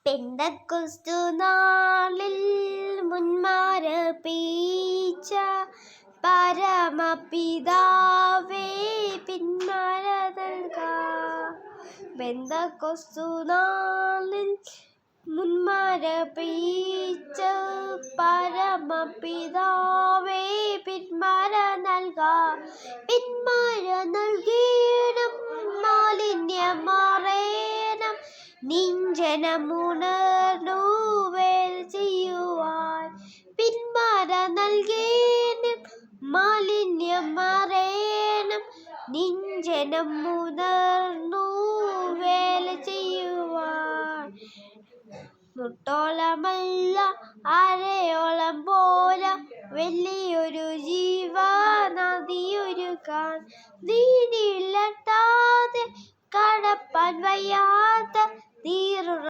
പെന്തക്കോസ്തു നാളിൽ മുന്മാര പീച്ച പരമപിതാവേ പിന്മാര നൽകാം. പെന്തക്കോസ്തു നാളിൽ മുന്മാര പീച്ച പരമപിതാവേ പിന്മാര നൽകാം. പിന്മാര നൽകണം മാലിന്യമറേണം നിഞ്ജനമുണർന്നു വേല ചെയ്യുവാൻ. പിന്മാര നൽകേണം മാലിന്യമറേണം നിഞ്ജനമുണർന്നു വേല ചെയ്യുവാൻ. മുട്ടോളമല്ല അരയോളം പോരാ വലിയൊരു ജീവനദിയൊരുക്കാൻ. നീരിലട്ടാതെ കടപ്പാൻ വയ്യാത്ത നീറുറ